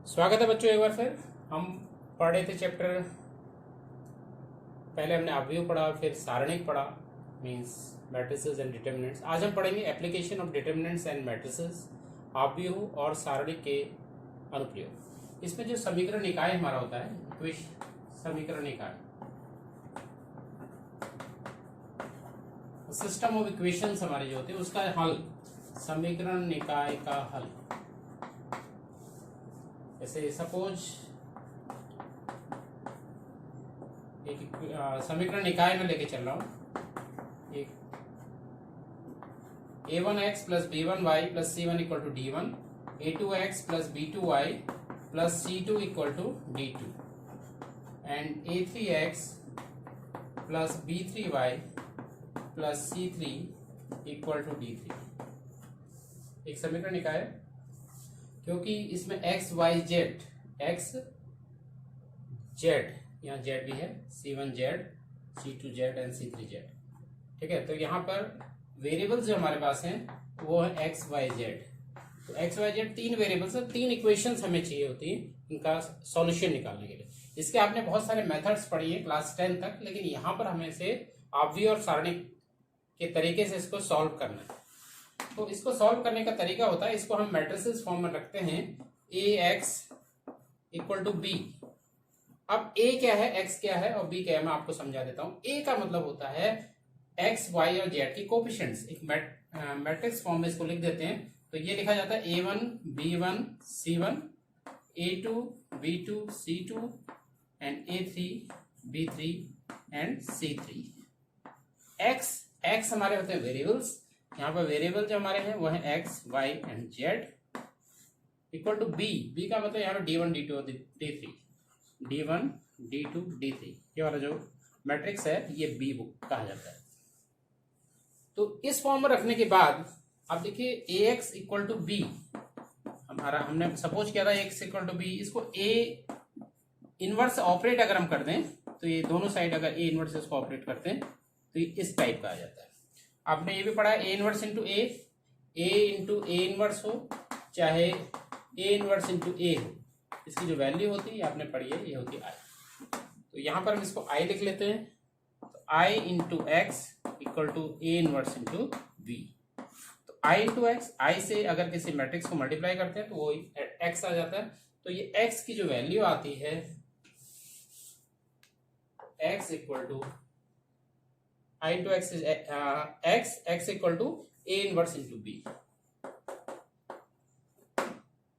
स्वागत है बच्चों। एक बार फिर हम पढ़ रहे थे चैप्टर। पहले हमने अवयव पढ़ा, फिर सारणिक पढ़ा, मींस मैट्रिसेस एंड डिटर्मिनेंट्स। आज हम पढ़ेंगे application of determinants and matrices, अवयव और सारणिक के अनुप्रयोग। इसमें जो समीकरण निकाय हमारा होता है, समीकरण निकाय, सिस्टम ऑफ इक्वेशंस हमारे जो होते हैं उसका हल, समीकरण निकाय का हल। जैसे सपोज एक समीकरण निकाय में लेके चल रहा हूं, एक a1x plus b1y plus c1 equal to d1, a2x plus b2y plus c2 equal to d2 and a3x plus b3y plus c3 equal to d3। एक समीकरण निकाय है क्योंकि इसमें x y z, x z, यहाँ z भी है, c1z, c2z and c3z। ठीक है, तो यहाँ पर वेरिएबल्स जो हमारे पास हैं वो है x y z। तो x y z तीन वेरिएबल्स हैं, तीन इक्वेशंस हमें चाहिए होती है इनका सॉल्यूशन निकालने के लिए। इसके आपने बहुत सारे मेथड्स पढ़ी है क्लास 10 तक, लेकिन यहाँ पर हमें से अवयव और सारणिक के तरीके से इसको सॉल्व करना है। तो इसको सॉल्व करने का तरीका होता है, इसको हम मैट्रिसेस फॉर्म में रखते हैं, ax इक्वल टू b। अब a क्या है, x क्या है और b क्या है, मैं आपको समझा देता हूं। a का मतलब होता है x, y और z की कोफिशिएंट्स। एक मैट्रिक्स फॉर्म में इसको लिख देते हैं, तो ये लिखा जाता है a1 b1 c1, a2 b2 c2 and a3 b3 and c3। x हमारे होते हैं वेरिएबल्स। यहाँ पर वेरिएबल जो हमारे हैं वो है x, y and z equal to b का मतलब यहाँ पर d1 d2 d3, d1 d2 d3, ये वाला जो मैट्रिक्स है ये b कहा जाता है। तो इस फॉर्म में रखने के बाद अब देखिए ax इक्वल टू b हमारा, हमने सपोज किया था x इक्वल टू b। इसको a इनवर्स ऑपरेट अगर हम कर दें तो ये दोनों साइड अगर a इनवर्स इसको ऑपरेट करते हैं तो ये इस टाइप का आ जाता है। आपने ये भी पढ़ा है a inverse into a inverse हो चाहे a इनवर्स इंटू a हो, इसकी जो वैल्यू होती है आपने पढ़ी है, ये होती है i। तो यहां पर हम इसको i लिख लेते हैं, तो i into X equal to a inverse into b। तो i इंटू एक्स, i से अगर किसी मैट्रिक्स को मल्टीप्लाई करते हैं तो वो x आ जाता है। तो ये x की जो वैल्यू आती है x equal to I into X x equal to a inverse into b।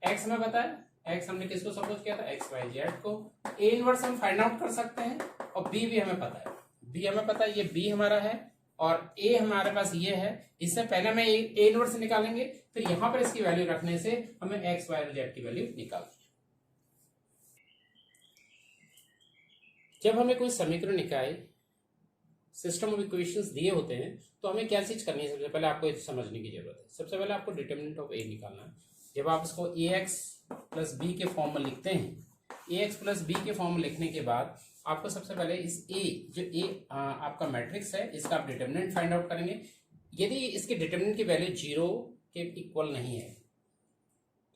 x में पता है, x हमने किसको सपोज किया था, x y z को। a इनवर्स हम फाइंड आउट कर सकते हैं और b भी हमें पता है, b हमें पता है, ये b हमारा है और a हमारे पास ये है। इससे पहले हमें a इनवर्स निकालेंगे, फिर यहां पर इसकी वैल्यू रखने से हमें x y और z की वैल्यू निकालनी है। जब हमें कोई समीकरण निकाय, सिस्टम ऑफ इक्वेशंस दिए होते हैं तो हमें क्या चीज करनी है, सबसे पहले आपको समझने की जरूरत है। सबसे पहले आपको डिटर्मिनेंट ऑफ a निकालना है। जब आप इसको ax प्लस b के फॉर्म में लिखते हैं, ax प्लस b के फॉर्म में लिखने के बाद आपको सबसे पहले इस a, जो a आपका मैट्रिक्स है, इसका आप डिटर्मिनेंट फाइंड आउट करेंगे। यदि इसके डिटर्मिनेंट की वैल्यू 0 के इक्वल नहीं है,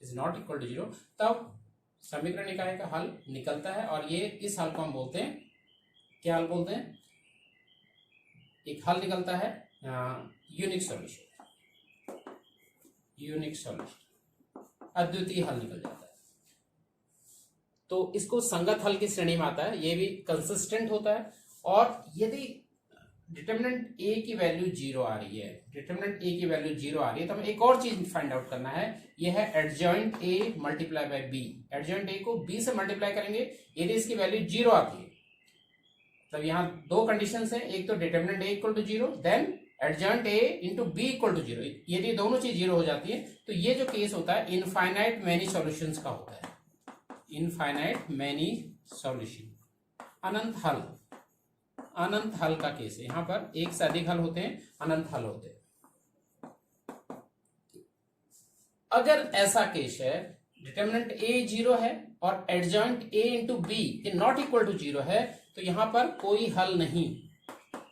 इज नॉट इक्वल टू 0, तब समीकरण निकाय का हल निकलता है। और ये इस हल को हम बोलते हैं, क्या हल बोलते हैं, एक हल निकलता है यूनिक सॉल्यूशन, यूनिक सॉल्यूशन, अद्वितीय हल निकल जाता है। तो इसको संगत हल की श्रेणी में आता है, ये भी कंसिस्टेंट होता है। और यदि डिटर्मिनेंट a की वैल्यू 0 आ रही है, डिटर्मिनेंट a की वैल्यू 0 आ रही है, तो हमें एक और चीज फाइंड आउट करना है, ये है adjoint a multiply by b। Adjoint a को b से मल्टीप्लाई करेंगे, यदि इसकी वैल्यू 0 आती है, तब यहाँ दो कंडीशंस हैं, एक तो determinant a equal to 0, then adjoint a into b equal to 0। यदि दोनों चीज 0 हो जाती है तो ये जो केस होता है इनफाइनाइट मैनी सॉल्यूशंस का होता है, इनफाइनाइट मैनी सॉल्यूशन, अनंत हल, अनंत हल का केस है। यहाँ पर एक से अधिक हल होते हैं, अनंत हल होते हैं। अगर ऐसा केस है, डिटर्मिनेंट a 0 है और adjoint a into b not equal to 0 है, तो यहां पर कोई हल नहीं,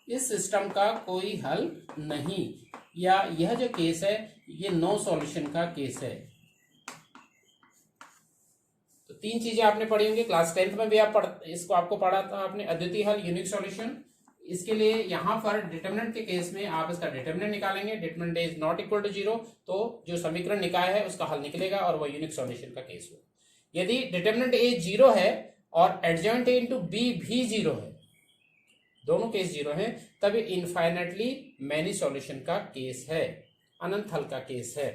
इस सिस्टम का कोई हल नहीं, या यह जो केस है ये नो सॉल्यूशन का केस है। तो तीन चीजें आपने पढ़ी होंगी क्लास 10th में भी इसको आपको पढ़ा था आपने, अद्वितीय हल, यूनिक सॉल्यूशन। इसके लिए यहाँ पर डिटरमिनेंट के केस में आप इसका डिटरमिनेंट निकालेंगे, determinant is not equal to 0, तो जो समीकरण निकाय है उसका हल निकलेगा और वह यूनिक सॉल्यूशन का केस होगा। यदि डिटरमिनेंट ए 0 है और एडजॉइंट ए इंटू बी भी 0 है, दोनों केस 0 है, तब इनफाइनाइटली मैनी सॉल्यूशन का केस है, अनंत हल का केस है।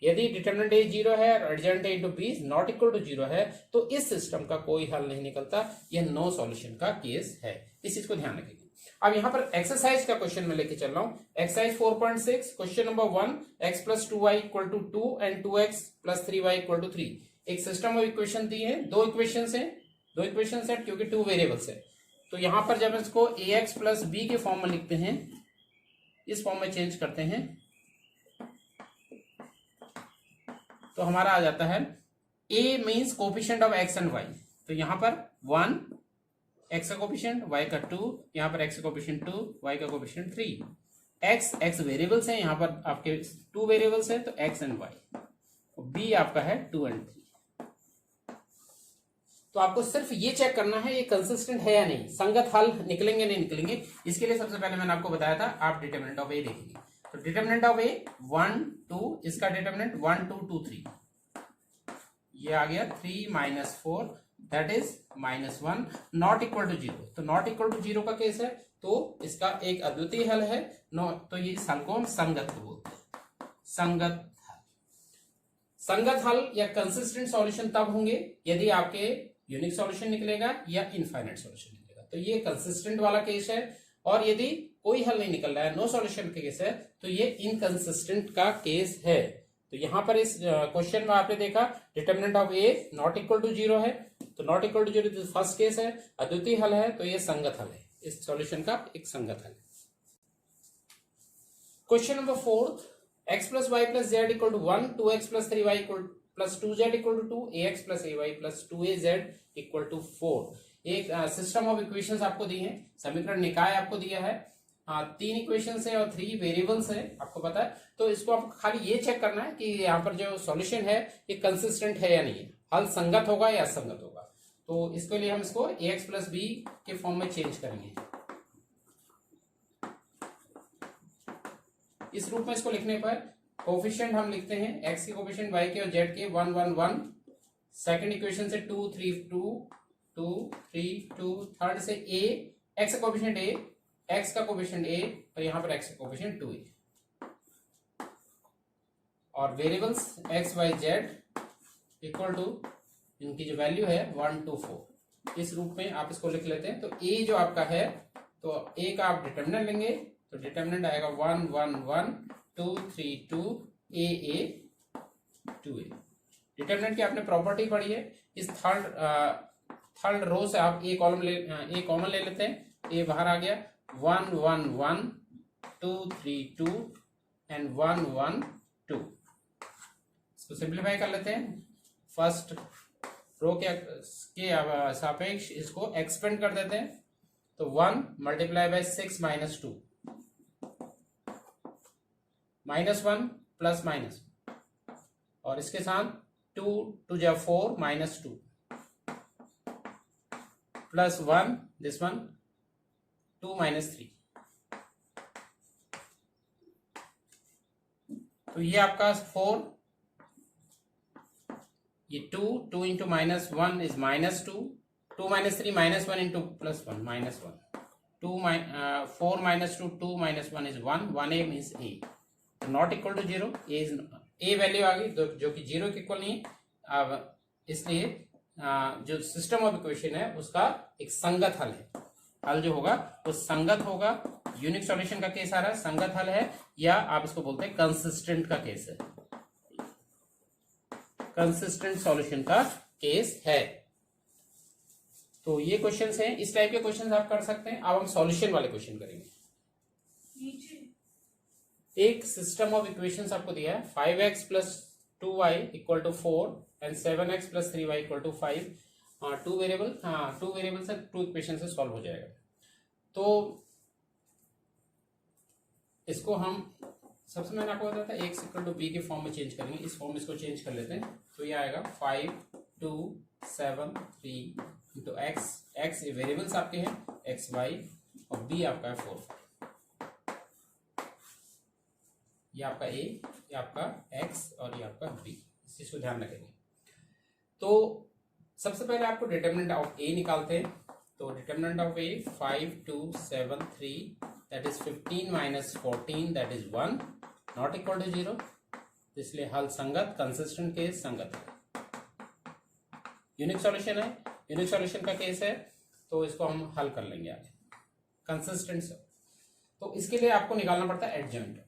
यदि डिटरमिनेंट ए 0 है और adjoint A into B not equal to 0 है, तो इस सिस्टम का कोई हल नहीं निकलता, यह नो सॉल्यूशन का केस है। इस चीज को ध्यान रखिए। अब यहां पर एक्सरसाइज का क्वेश्चन में लेके चल रहा हूं, exercise 4.6 question number 1, x plus 2y equal to 2 and 2x plus 3y equal to 3। एक सिस्टम ऑफ इक्वेशन दी है, दो इक्वेशंस है क्योंकि 2 वेरिएबल्स है। तो यहां पर जब इसको ax प्लस b के फॉर्म में लिखते हैं, इस फॉर्म में चेंज करते हैं, तो हमारा आ जाता है a means coefficient of x and y। तो यहां पर 1 x का कोफिशिएंट, y का 2, यहां पर x का कोफिशिएंट 2, y का कोफिशिएंट 3। x वेरिएबल्स हैं, यहां पर आपके 2 वेरिएबल्स हैं, तो x एंड y। b आपका है 2 एंड 3। तो आपको सिर्फ ये चेक करना है ये कंसिस्टेंट है या नहीं, संगत हल निकलेंगे नहीं निकलेंगे। इसके लिए सबसे पहले मैंने आपको बताया था, आप डिटरमिनेंट ऑफ ए देखेंगे। तो डिटरमिनेंट ऑफ ए 1 2, इसका डिटरमिनेंट 1 2 2 3, ये आ गया 3 minus 4 that is -1, not equal to 0। तो नॉट इक्वल टू 0 का केस है, तो इसका एक अद्वितीय हल है, तो ये इस हल को हम संगत बोलते हैं, संगत हल। संगत हल या कंसिस्टेंट सॉल्यूशन तब होंगे यदि आपके यूनिक सॉल्यूशन निकलेगा या इनफाइनाइट सॉल्यूशन निकलेगा, तो ये कंसिस्टेंट वाला केस है। और यदि कोई हल नहीं निकल रहा है, नो सॉल्यूशन का केस है, तो ये इनकंसिस्टेंट का केस है। तो यहां पर इस क्वेश्चन में आपने देखा determinant of A not equal to 0 है, तो not equal to 0 first case है, अद्वितीय हल है, तो ये संगत हल है, इस सॉल्यूशन का एक संगत हल है। Question number 4, x plus Y plus Z equal to 1, 2x plus 3y plus 2z equal to 2, ax plus ay plus 2az equal to 4। एक सिस्टम ऑफ इक्वेशंस आपको दी है, समीकरण निकाय आपको दिया है, 3 इक्वेशंस है और 3 वेरिएबल्स है, आपको पता है। तो इसको आपको खाली ये चेक करना है कि यहाँ पर जो सॉल्यूशन है ये कंसिस्टेंट है या नहीं है, हल संगत होगा या असंगत होगा। तो इसके लिए हम इसको ax प्लस b के फॉर्म में चेंज करेंगे। इस रूप में इसको लिखने पर कोफिशिएंट हम लिखते हैं, x के कोफिशिएंट, y के और z के 1 1 1, सेकंड इक्वेशन से 2 3 2 2 3 2, थर्ड से a, x का कोफिशिएंट a, x का कोफिशिएंट a और यहां पर x का कोफिशिएंट 2a, और variables x y z equal to इनकी जो वैल्यू है 1 2 4। इस रूप में आप इसको लिख लेते हैं। तो a जो आपका है, तो a का आप डिटरमिनेंट लेंगे, तो डिटरमिनेंट आएगा 1 1 1 2 3 2 a a 2a। डिटरमिनेंट की आपने प्रॉपर्टी पढ़ी है। इस थर्ड रो से आप a कॉलम a कॉमन ले लेते हैं, a बाहर आ गया, 1 1 1 2 3 2 एंड 1 1 2। इसको सिंप्लीफाई कर लेते हैं, फर्स्ट रो के सापेक्ष इसको एक्सपेंड कर देते हैं। तो 1 multiply by 6 minus 2, -1 plus minus, और इसके साथ 2 2 जा 4 minus 2 plus 1 this one 2 minus 3। तो ये आपका 4, ये 2 into minus 1 is -2, 2 minus 3 -1 into plus 1 -1, 4 minus 2 2 minus 1 is 1, 1a means a, not equal to 0, a value आ गई जो कि 0 के इक्वल नहीं। अब इसलिए जो सिस्टम ऑफ इक्वेशन है उसका एक संगत हल है, हल जो होगा वो संगत होगा। यूनिक सॉल्यूशन का केस आ रहा है, संगत हल है, या आप इसको बोलते हैं कंसिस्टेंट का केस है, कंसिस्टेंट सॉल्यूशन का केस है। तो ये क्वेश्चंस हैं, इस टाइप के क्वेश्चंस आप कर सकते हैं। अब हम सॉल्यूशन वाले क्वेश्चन करेंगे। एक सिस्टम ऑफ इक्वेशंस आपको दिया है, 5x plus 2y equal to 4 and 7x plus 3y equal to 5, 2 variable से 2 इक्वेशन से सॉल्व हो जाएगा। तो इसको हम सबसे मैंने आपको बताया था x इक्वल टू b के फॉर्म में चेंज करेंगे, इस फॉर्म में इसको चेंज कर लेते हैं। तो ये आएगा 5 2 7 3 इंटू एक्स, एक्स ये वेरिएबल्स आपके हैं, एक्स वाई, और बी आपका है 4 5। ये आपका ए, ये आपका एक्स और ये आपका बी, इस चीज को ध्यान रखेंगे। तो सबसे पहले आपको डिटरमिनेंट ऑफ ए निकालते हैं। तो determinant of A 5 2 7 3 that is 15 minus 14 that is 1 not equal to 0, इसलिए हल संगत, कंसिस्टेंट केस संगत है। यूनिक सॉल्यूशन है, यूनिक सॉल्यूशन का केस है, तो इसको हम हल कर लेंगे आगे कंसिस्टेंट से। तो इसके लिए आपको निकालना पड़ता है एडजॉइंट।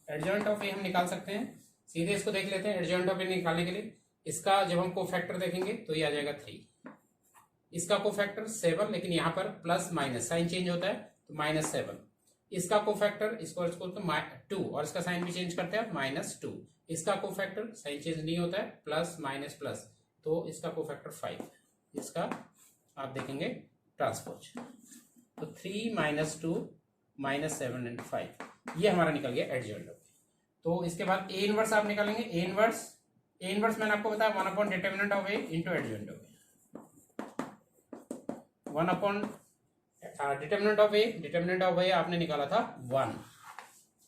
एडजॉइंट ऑफ ए हम निकाल सकते हैं, सीधे इसको देख लेते हैं। एडजॉइंट ऑफ ए निकालने के लिए इसका जब हम कोफैक्टर देखेंगे तो ये आ जाएगा 3, इसका कोफैक्टर 7, लेकिन यहाँ पर प्लस माइनस साइन चेंज होता है तो -7, इसका कोफैक्टर इसको तो 2 और इसका साइन भी चेंज करते हैं -2, इसका कोफैक्टर साइन चेंज नहीं होता है, प्लस माइनस प्लस, तो इसका कोफैक्टर 5, इसका आप देखेंगे ट्रांसपोज, तो 3 -2 -7 एंड 5, ये हमारा निकल गया एडजॉइंट ऑफ। तो इसके बाद ए इनवर्स आप निकालेंगे। ए इनवर्स मैंने आपको बताया 1 upon determinant of A into adjoint of A. 1 upon determinant of A आपने निकाला था 1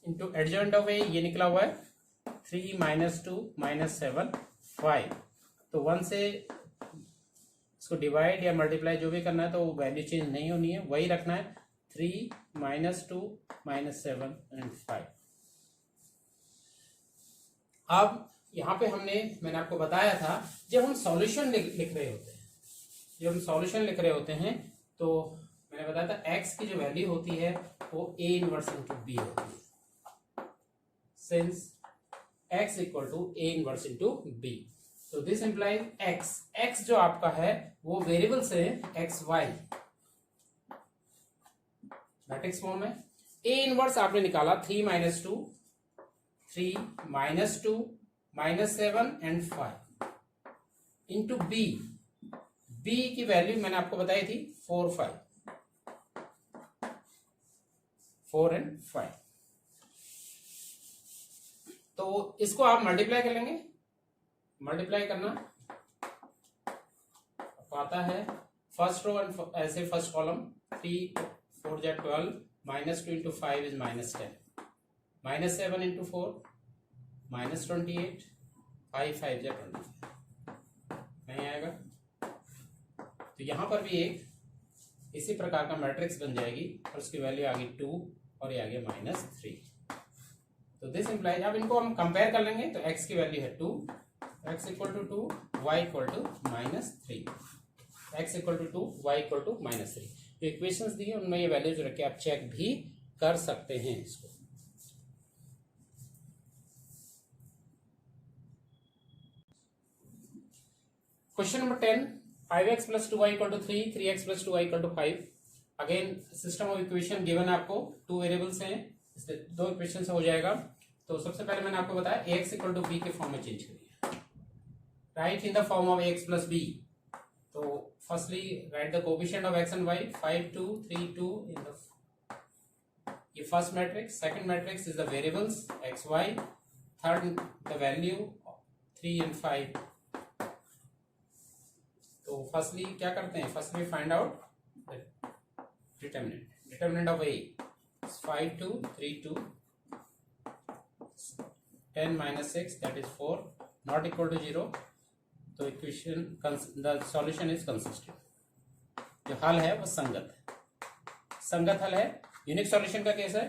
इंटू एडजॉइंट ऑफ ए, ये निकला हुआ है 3 -2 -7 5। तो 1 से इसको डिवाइड या मल्टीप्लाई जो भी करना है तो वैल्यू चेंज नहीं होनी है, वही रखना है, 3 -2 -7 एंड 5। अब यहाँ पे मैंने आपको बताया था जब हम सॉल्यूशन लिख रहे होते हैं, तो मैंने बताया था x की जो वैल्यू होती है वो a इनवर्स इंटू बी होती है, since x equal to a inverse into B. तो दिस इंप्लाइज x जो आपका है वो वेरिएबल्स है एक्स वाई, मैट्रिक्स फॉर्म है। a इनवर्स आपने निकाला 3 -2 -7 एंड 5 इंटू बी की वैल्यू मैंने आपको बताई थी 4 एंड 5। तो इसको आप मल्टीप्लाई कर लेंगे, मल्टीप्लाई करना आता है फर्स्ट रो एंड ऐसे फर्स्ट कॉलम, 3 4 जा 12 -2 इंटू 5 इज -10, -7 इंटू 4 -28, 5 5 जा 20 नहीं आएगा। तो यहां पर भी एक इसी प्रकार का मैट्रिक्स बन जाएगी और उसकी वैल्यू आ गई 2 और ये आ गया -3। तो दिस इंप्लाइज, अब इनको हम कंपेयर कर लेंगे तो x की वैल्यू है 2, x equal to 2, y equal to -3, x equal to 2, y equal to -3। जो इक्वेशंस दी है उनमें ये वैल्यूज रख के आप चेक भी कर सकते हैं इसको। Question number 10, 5x plus 2y equal to 3, 3x plus 2y equal to 5। Again system of equation given है आपको, 2 वेरिएबल्स हैं, इसलिए 2 इक्वेशन से हो जाएगा। तो सबसे पहले मैंने आपको बताया ax इक्वल टू बी के फॉर्म में चेंज करिए, write in the form of ax plus b। तो firstly write the coefficient of x and y, 5 2 3 2 in the, ये first matrix. Second matrix is the variables x y, third the value 3 and 5। तो firstly क्या करते हैं, firstly find out determinant of a 5 2 3 2 10 -6 that is 4 not equal to 0। तो equation the solution is consistent, जो हल है वो संगत हल है। यूनिक सॉल्यूशन का केस है,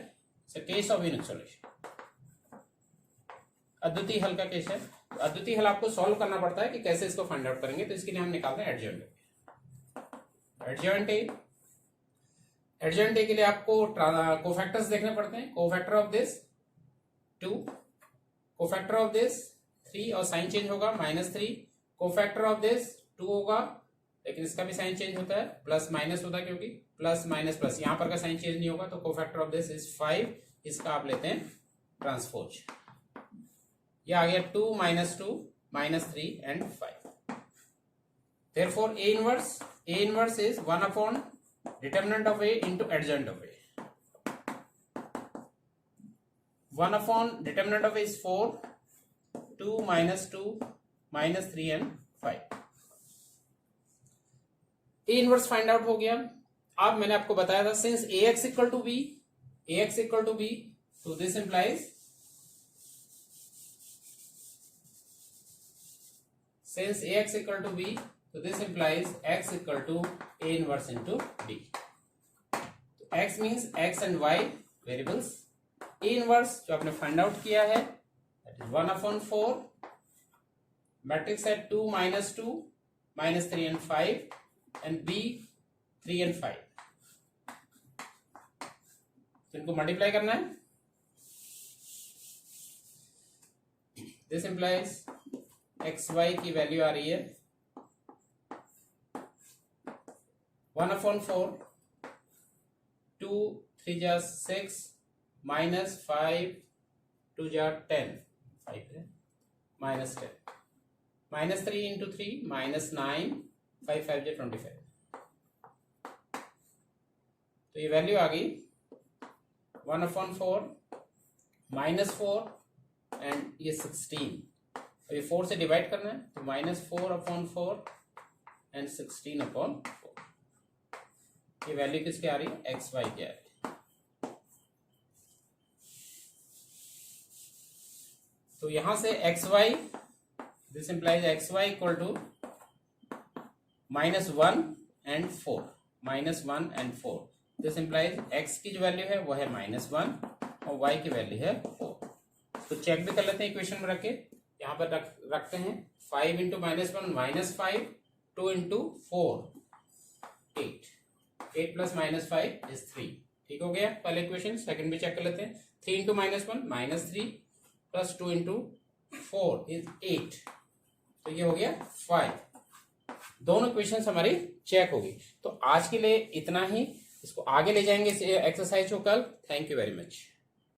केस ऑफ यूनिक सॉल्यूशन, अद्वितीय हल का केस है। अद्वितीय हल आपको सॉल्व करना पड़ता है कि कैसे इसको फाइंड आउट करेंगे, तो इसके लिए हम निकालते हैं एडजॉइंट ए के लिए आपको कोफैक्टर्स देखने पड़ते हैं। Cofactor of this 2, cofactor of this 3 और साइन चेंज होगा -3, कोफैक्टर ऑफ दिस 2 होगा लेकिन इसका भी साइन चेंज होता है, प्लस माइनस होता है क्योंकि प्लस माइनस प्लस, यहां पर का साइन चेंज नहीं होगा। तो कोफैक्टर ऑफ दिस इज 5, इसका आप लेते हैं ट्रांसपोज, ये आ गया 2 -2 -3 and 5। Therefore A inverse is 1 upon determinant of A into adjoint of A. 1 upon determinant of A is 4, 2 -2 -3 and 5। A inverse find out हो गया। अब मैंने आपको बताया था since ax equal to b, तो this implies since ax equal to b, so this implies x equal to a inverse into b. तो x means x and y variables, a inverse जो आपने फाइंड आउट किया है that is 1/4, matrix है 2 -2 -3 and 5 and b 3 and 5। तो इनको multiply करना है। दिस इंप्लाइज एक्स वाई की वैल्यू आ रही है 1/4, 2 3 जा 6 -5 2 जा 10, 5 है -10, -3 into 3 -9, 5 5 जा 25। तो ये वैल्यू आ गई 1/4 -4 एंड ये 16। तो ये 4 से डिवाइड करना है, तो -4/4 एंड 16/4। ये वैल्यू किसकी आ रही है? एक्स वाई की आ रही है। तो यहां से X Y, this implies X Y equal to -1 and 4, -1 and 4। This implies X की जो वैल्यू है वो है -1 और वाई की वैल्यू है 4। तो चेक भी कर लेते हैं इक्वेशन में रख के। यहाँ पर रखते हैं 5 into -1 -5, 2 into 4 8, 8 plus -5 is 3। ठीक हो गया पहले इक्वेशन। सेकंड भी चेक कर लेते हैं। 3 into -1 -3 plus 2 into 4 is 8, तो ये हो गया 5। दोनों इक्वेशन हमारी चेक होगी। तो आज के लिए इतना ही, इसको आगे ले जाएंगे इस एक्सरसाइज को कल। Thank you very much.